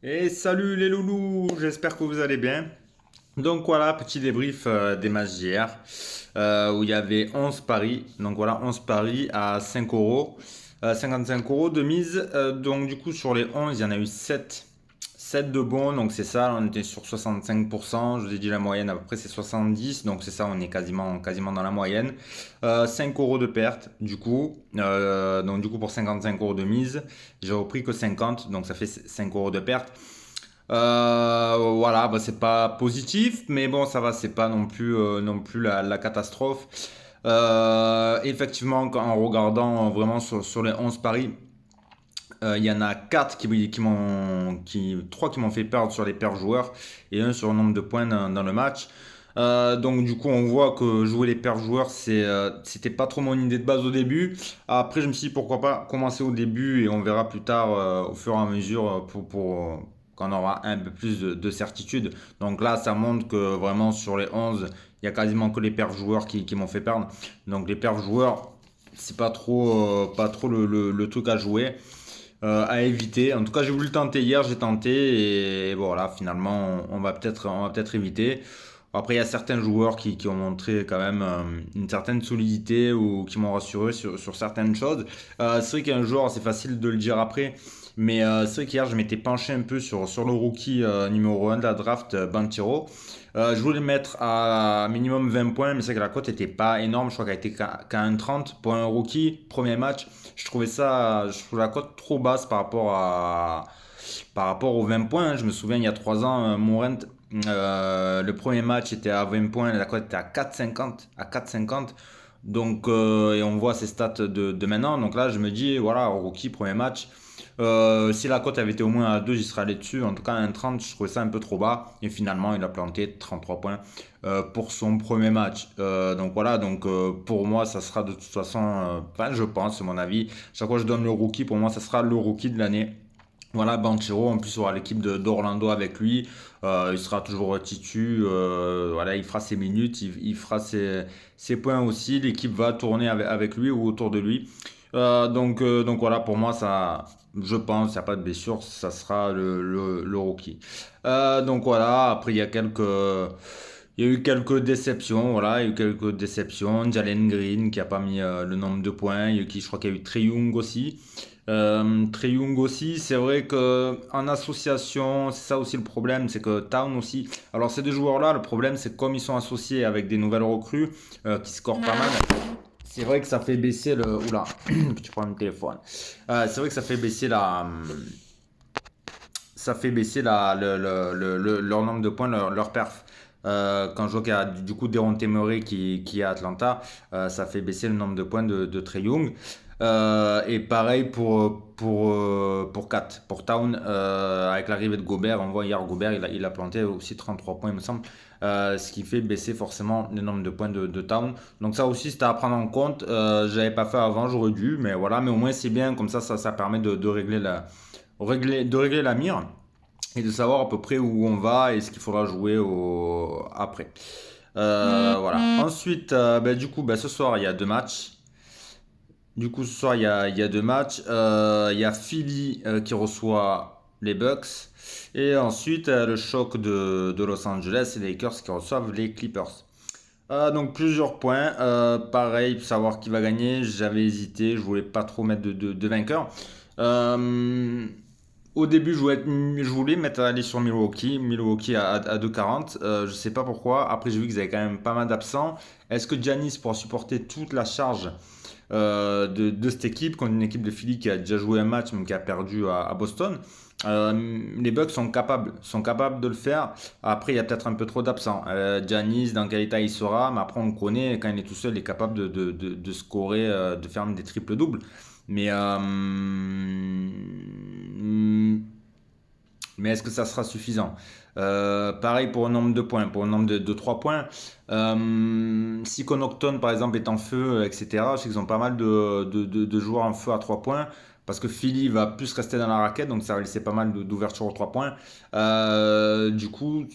Et salut les loulous, j'espère que vous allez bien. Donc voilà, petit débrief des matchs d'hier où il y avait 11 paris. Donc voilà, 11 paris à 5 euros, 55 euros de mise. Donc du coup, sur les 11 il y en a eu 7 de bons. Donc c'est ça, on était sur 65%. Je vous ai dit la moyenne à peu près c'est 70. Donc c'est ça, on est quasiment dans la moyenne. 5 euros de perte du coup. Donc du coup, pour 55 euros de mise, j'ai repris que 50. Donc ça fait 5 euros de perte. Voilà, bah, c'est pas positif, mais bon, ça va, c'est pas non plus la catastrophe. Effectivement, en regardant vraiment sur les 11 paris, il y en a 4 3 qui m'ont fait perdre sur les paires joueurs et un sur le nombre de points dans le match. Donc du coup on voit que jouer les paires joueurs c'était pas trop mon idée de base au début. Après je me suis dit pourquoi pas commencer au début et on verra plus tard au fur et à mesure pour quand on aura un peu plus de certitude. Donc là ça montre que vraiment sur les 11 il y a quasiment que les paires joueurs qui m'ont fait perdre. Donc les paires joueurs c'est pas trop le truc à jouer, à éviter. En tout cas, j'ai voulu le tenter hier, j'ai tenté et voilà, finalement, on va peut-être éviter. Après, il y a certains joueurs qui ont montré quand même une certaine solidité ou qui m'ont rassuré sur certaines choses. C'est vrai qu'un joueur, c'est facile de le dire après, mais c'est vrai qu'hier, je m'étais penché un peu sur le rookie numéro 1 de la draft, Banchero. Je voulais le mettre à minimum 20 points, mais c'est vrai que la cote n'était pas énorme. Je crois qu'elle était qu'à 1,30 pour un rookie, premier match. Je trouve la cote trop basse par rapport aux 20 points. Je me souviens, il y a 3 ans, Morent, le premier match était à 20 points, la cote était à 4,50. À 4,50. Donc, et on voit ses stats de maintenant. Donc là, je me dis, voilà, rookie, premier match. Si la cote avait été au moins à 2, j'y serais allé dessus. En tout cas, à 1,30, je trouvais ça un peu trop bas. Et finalement, il a planté 33 points pour son premier match. Donc voilà, donc pour moi, ça sera de toute façon, enfin, je pense, c'est mon avis. Chaque fois que je donne le rookie, pour moi, ça sera le rookie de l'année. Voilà, Banchero, en plus, il aura l'équipe d'Orlando avec lui. Il sera toujours titu. Voilà, il fera ses minutes, il fera ses points aussi. L'équipe va tourner avec lui ou autour de lui. Donc voilà, pour moi, ça, je pense, il n'y a pas de blessure, ça sera le rookie. Donc voilà, après, il y a eu quelques déceptions, voilà, il y a eu quelques déceptions. Jalen Green qui a pas mis le nombre de points, je crois qu'il y a eu Trae Young aussi. Trae Young aussi, c'est vrai que en association, c'est ça aussi le problème, c'est que Town aussi. Alors ces deux joueurs-là, le problème c'est que comme ils sont associés avec des nouvelles recrues qui scorent pas mal, c'est vrai que ça fait baisser le. Oula, tu prends le téléphone. C'est vrai que ça fait baisser leur nombre de points, leur perf. Quand je vois qu'il y a du coup Deronte Murray qui est à Atlanta, ça fait baisser le nombre de points de Trae Young. Et pareil pour Kat, pour Town, avec l'arrivée de Gobert, on voit hier Gobert, il a planté aussi 33 points, il me semble, ce qui fait baisser forcément le nombre de points de Town. Donc ça aussi, c'était à prendre en compte. J'avais pas fait avant, j'aurais dû, mais voilà, mais au moins c'est bien, comme ça permet de régler la mire et de savoir à peu près où on va et ce qu'il faudra jouer après. Voilà. Ensuite, du coup, ce soir, il y a deux matchs. Du coup, ce soir, il y a deux matchs. Il y a Philly qui reçoit les Bucks. Et ensuite, le choc de Los Angeles et les Lakers qui reçoivent les Clippers. Donc plusieurs points. Pareil, pour savoir qui va gagner. J'avais hésité, je voulais pas trop mettre de vainqueur. Euh, Au début, je voulais mettre aller sur Milwaukee à 2,40. Je sais pas pourquoi. Après, j'ai vu qu'ils avaient quand même pas mal d'absents. Est-ce que Giannis pourra supporter toute la charge de cette équipe contre une équipe de Philly qui a déjà joué un match, mais qui a perdu à Boston? Les Bucks sont capables de le faire. Après, il y a peut-être un peu trop d'absents. Giannis, dans quel état il sera, mais après, on le connaît, quand il est tout seul, il est capable de scorer, de faire des triples-doubles. Mais, mais est-ce que ça sera suffisant? Pareil pour le nombre de points, pour le nombre de 3 points. Si Connaughton, par exemple, est en feu, etc., je sais qu'ils ont pas mal de joueurs en feu à 3 points. Parce que Philly va plus rester dans la raquette, donc ça va laisser pas mal d'ouverture aux 3 points. Du coup,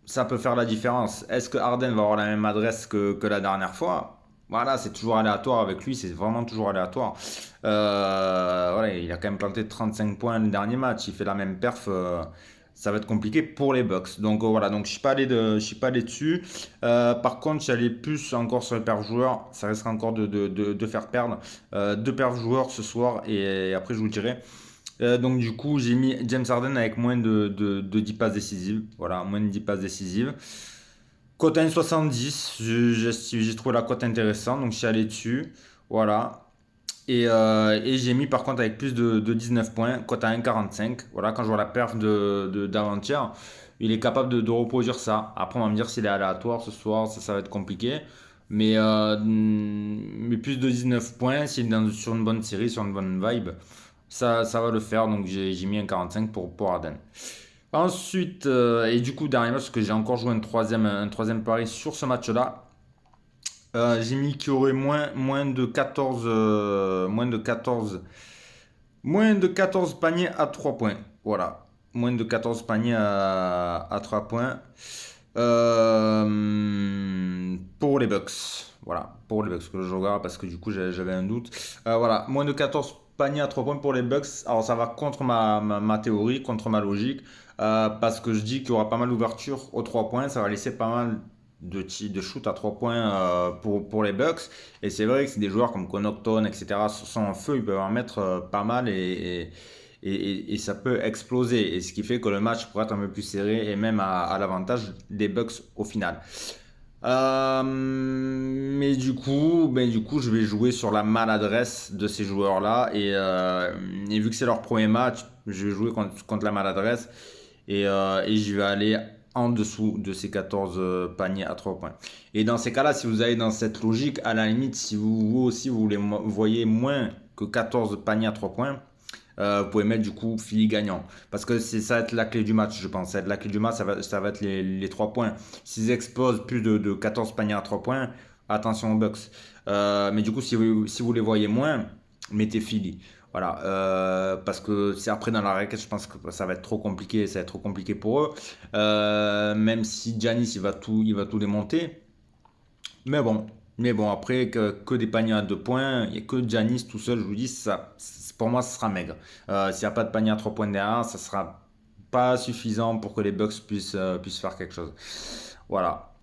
ça peut faire la différence. Est-ce que Harden va avoir la même adresse que la dernière fois? Voilà, c'est toujours aléatoire avec lui, c'est vraiment toujours aléatoire. Voilà, il a quand même planté 35 points le dernier match, il fait la même perf. Ça va être compliqué pour les Bucks. Donc voilà, donc je suis pas allé dessus. Par contre, j'allais plus encore sur les perfs joueurs. Ça risquera encore de faire perdre. Deux perfs joueurs ce soir et après je vous dirai. Donc du coup, j'ai mis James Harden avec moins de 10 passes décisives. Voilà, moins de 10 passes décisives. Cote 1,70, j'ai trouvé la cote intéressante, donc je suis allé dessus. Voilà. Et j'ai mis par contre avec plus de 19 points, cote à 1,45. Voilà, quand je vois la perf d'avant-hier, il est capable de reproduire ça. Après, on va me dire s'il est aléatoire ce soir, ça va être compliqué. Mais plus de 19 points, s'il est sur une bonne série, sur une bonne vibe, ça va le faire. Donc j'ai mis un 45 pour Arden. Ensuite, et du coup, dernier match, parce que j'ai encore joué un troisième pari sur ce match-là. J'ai mis qu'il y aurait moins de 14, moins de 14 paniers à 3 points. Voilà. Moins de 14 paniers à 3 points. Pour les Bucks. Voilà. Pour les Bucks que je regarde parce que du coup j'avais un doute. Voilà. Moins de 14 paniers à 3 points pour les Bucks. Alors ça va contre ma théorie, contre ma logique. Parce que je dis qu'il y aura pas mal d'ouverture aux 3 points. Ça va laisser pas mal de shoot à 3 points pour les Bucks. Et c'est vrai que c'est des joueurs comme Connaughton, etc. sont en feu. Ils peuvent en mettre pas mal et ça peut exploser. Et ce qui fait que le match pourrait être un peu plus serré et même à l'avantage des Bucks au final. Mais du coup, je vais jouer sur la maladresse de ces joueurs-là. Et vu que c'est leur premier match, je vais jouer contre la maladresse. Et je vais aller en dessous de ces 14 paniers à 3 points. Et dans ces cas-là, si vous allez dans cette logique, à la limite, si vous aussi vous voyez moins que 14 paniers à 3 points, vous pouvez mettre du coup Philly gagnant. Parce que ça va être la clé du match, je pense. Ça va être la clé du match, ça va être les 3 points. S'ils explosent plus de 14 paniers à 3 points, attention aux Bucks. Mais du coup, si vous les voyez moins, mettez Philly. Voilà, parce que c'est après dans la raquette, je pense que ça va être trop compliqué, ça va être trop compliqué pour eux. Même si Giannis il va tout démonter, mais bon, après, que des paniers à 2 points, il n'y a que Giannis tout seul, je vous dis, pour moi, ce sera maigre. S'il n'y a pas de panier à 3 points derrière, ça sera pas suffisant pour que les Bucks puissent faire quelque chose. Voilà.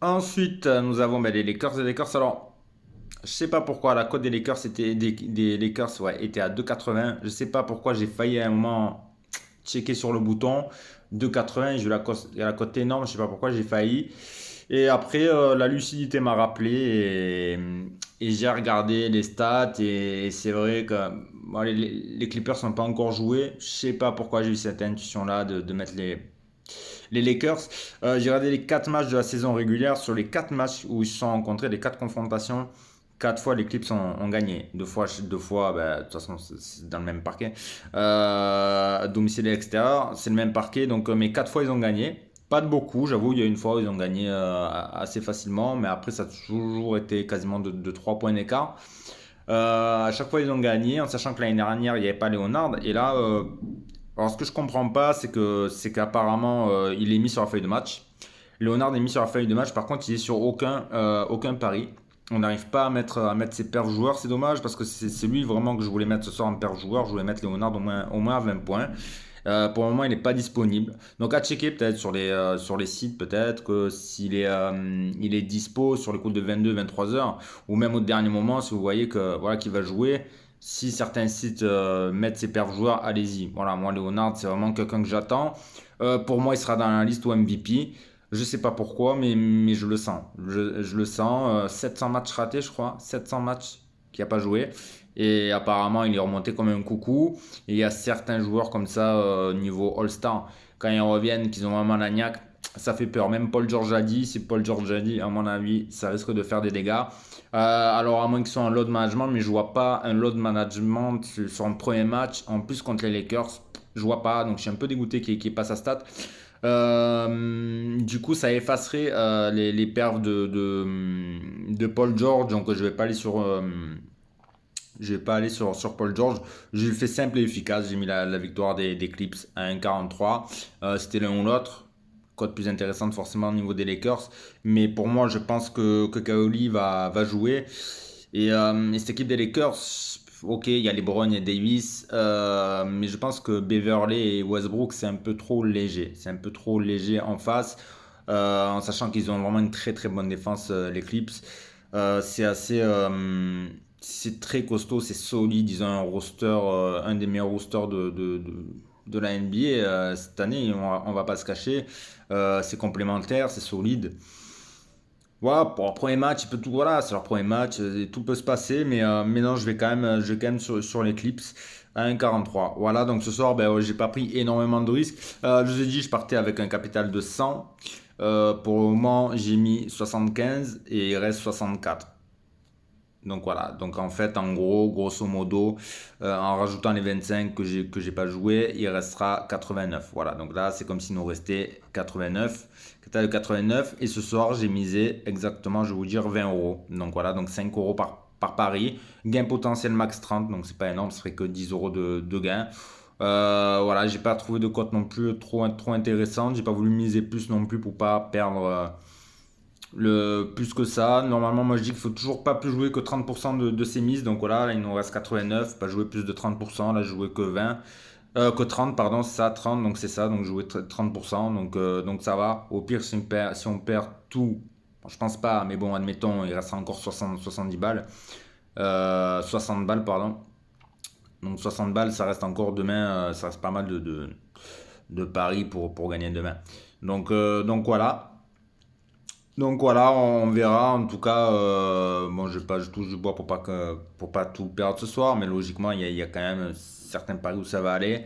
Ensuite, nous avons les Lakers. Les Lakers, alors, je sais pas pourquoi, la cote des Lakers, des Lakers ouais, était à 2,80. Je sais pas pourquoi, j'ai failli à un moment checker sur le bouton. 2,80, j'ai eu la cote énorme, je sais pas pourquoi, j'ai failli. Et après, la lucidité m'a rappelé et j'ai regardé les stats et c'est vrai que bon, les Clippers n'ont pas encore joué. Je sais pas pourquoi j'ai eu cette intuition-là de mettre les Lakers. J'ai regardé les 4 matchs de la saison régulière. Sur les 4 matchs où ils se sont rencontrés, les 4 confrontations, 4 fois les Clips ont gagné. Deux fois de toute façon, c'est dans le même parquet. Domicile et extérieur, c'est le même parquet. Donc, mais 4 fois, ils ont gagné. Pas de beaucoup, j'avoue, il y a une fois où ils ont gagné assez facilement, mais après, ça a toujours été quasiment de 3 points d'écart. À chaque fois, ils ont gagné, en sachant que l'année dernière, il n'y avait pas Leonard. Et là, alors ce que je comprends pas, c'est qu'apparemment, il est mis sur la feuille de match. Leonard est mis sur la feuille de match, par contre, il est sur aucun pari. On n'arrive pas à mettre ses perfs joueurs, c'est dommage parce que c'est lui vraiment que je voulais mettre ce soir en perf joueur. Je voulais mettre Leonard au moins à 20 points. Pour le moment, il n'est pas disponible. Donc à checker peut-être sur les sites, peut-être que il est dispo sur les coups de 22-23 heures ou même au dernier moment si vous voyez que voilà qu'il va jouer. Si certains sites mettent ses perfs joueurs, allez-y. Voilà, moi Leonard, c'est vraiment quelqu'un que j'attends. Pour moi, il sera dans la liste au MVP. Je sais pas pourquoi, mais je le sens. Je le sens. 700 matchs ratés, je crois. 700 matchs qui a pas joué. Et apparemment, il est remonté comme un coucou. Et il y a certains joueurs comme ça, niveau All-Star, quand ils reviennent, qu'ils ont vraiment la niaque, ça fait peur. Même Paul George a dit, si Paul George a dit, à mon avis, ça risque de faire des dégâts. Alors, à moins qu'ils soient en load management, mais je vois pas un load management sur un premier match. En plus, contre les Lakers, je vois pas. Donc, je suis un peu dégoûté qu'il passe à stat. Du coup, ça effacerait les perfs de Paul George. Donc, je vais pas aller sur Paul George. J'ai fait simple et efficace. J'ai mis la victoire des Clips à 1,43. C'était l'un ou l'autre. cote plus intéressante forcément au niveau des Lakers. Mais pour moi, je pense que Kawhi va jouer. Et cette équipe des Lakers, ok, il y a LeBron, il y a Davis, mais je pense que Beverley et Westbrook, c'est un peu trop léger. C'est un peu trop léger en face, en sachant qu'ils ont vraiment une très très bonne défense, les Clips. C'est assez. C'est très costaud, c'est solide. Ils ont un roster, un des meilleurs rosters de la NBA cette année, on va pas se cacher. C'est complémentaire, c'est solide. Voilà, pour leur premier match, il peut tout, voilà, c'est leur premier match, tout peut se passer, mais non, je vais quand même sur les clips à 1,43. Voilà, donc ce soir, ben, ouais, j'ai pas pris énormément de risques. Je vous ai dit, je partais avec un capital de 100. Pour le moment, j'ai mis 75 et il reste 64. Donc voilà, donc en fait, en gros, grosso modo, en rajoutant les 25 que j'ai pas joué, il restera 89. Voilà, donc là, c'est comme s'il nous restait 89. Total de 89. Et ce soir, j'ai misé exactement, je vais vous dire, 20 euros. Donc voilà, donc 5 euros par pari. Gain potentiel max 30, donc c'est pas énorme, ça ferait que 10 euros de gain. Voilà, j'ai pas trouvé de cote non plus trop intéressante. J'ai pas voulu miser plus non plus pour pas perdre. Plus que ça, normalement, moi je dis qu'il faut toujours pas plus jouer que 30% de ses mises. Donc voilà, là, il nous reste 89, pas jouer plus de 30%. Là, je jouais que 20, que 30, pardon, c'est ça, 30, donc c'est ça. Donc jouer 30%, donc ça va. Au pire, si on perd tout, bon, je pense pas, mais bon, admettons, il restera encore 70 balles. 60 balles, pardon. Donc 60 balles, ça reste encore demain, ça reste pas mal de paris pour gagner demain. Donc voilà. Donc voilà, on verra. En tout cas, bon, je touche du bois pour pas tout perdre ce soir, mais logiquement, il y a quand même certains paris où ça va aller.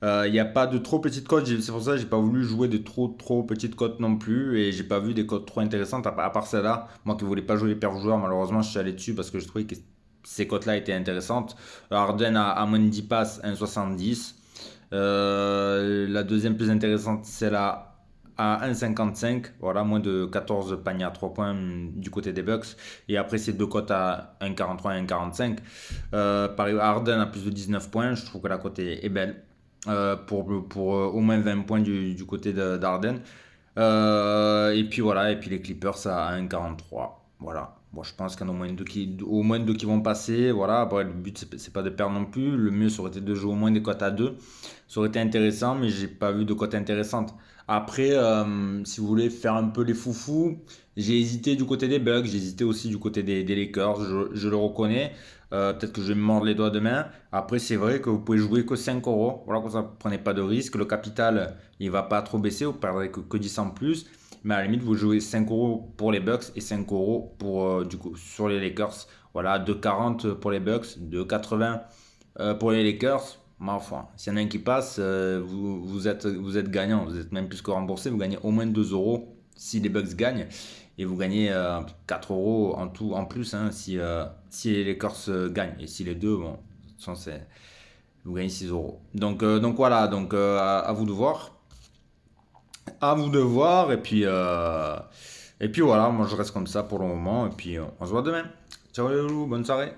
Il n'y a pas de trop petites cotes, c'est pour ça que j'ai pas voulu jouer de trop petites cotes non plus, et j'ai pas vu des cotes trop intéressantes, à part celle-là. Moi qui voulais pas jouer les paires joueurs, malheureusement, je suis allé dessus parce que je trouvais que ces cotes-là étaient intéressantes. Harden à moins de 10 passes, 1,70. La deuxième plus intéressante, c'est à 1,55. Voilà, moins de 14 paniers à 3 points du côté des Bucks. Et après, ces deux cotes à 1,43 et 1,45. Pareil, Harden a plus de 19 points. Je trouve que la cote est belle. Pour au moins 20 points du côté d'Harden. Et puis voilà, et puis les Clippers à 1,43. Voilà. Bon, je pense qu'il y en a au moins deux qui vont passer. Voilà. Après, le but, c'est pas de perdre non plus. Le mieux, ça aurait été de jouer au moins des cotes à 2. Ça aurait été intéressant, mais j'ai pas vu de cote intéressante. Après, si vous voulez faire un peu les foufous, j'ai hésité du côté des Bucks, j'ai hésité aussi du côté des Lakers, je le reconnais. Peut-être que je vais me mordre les doigts demain. Après, c'est vrai que vous pouvez jouer que 5 euros. Voilà, comme ça, vous prenez pas de risque. Le capital, il va pas trop baisser, vous perdrez que 10 en plus. Mais à la limite, vous jouez 5 euros pour les Bucks et 5 euros du coup, sur les Lakers. Voilà, 2,40 pour les Bucks, 2,80 pour les Lakers. Mais enfin, s'il y en a un qui passe, vous êtes gagnant. Vous êtes même plus que remboursé. Vous gagnez au moins 2 euros si les Bucks gagnent. Et vous gagnez 4 euros en tout, en plus, hein, si les Lakers gagnent. Et si les deux, bon, de toute façon, vous gagnez 6 euros. Donc voilà, donc à vous de voir. À vous de voir. Et puis voilà, moi je reste comme ça pour le moment. Et puis on se voit demain. Ciao les loulous, bonne soirée.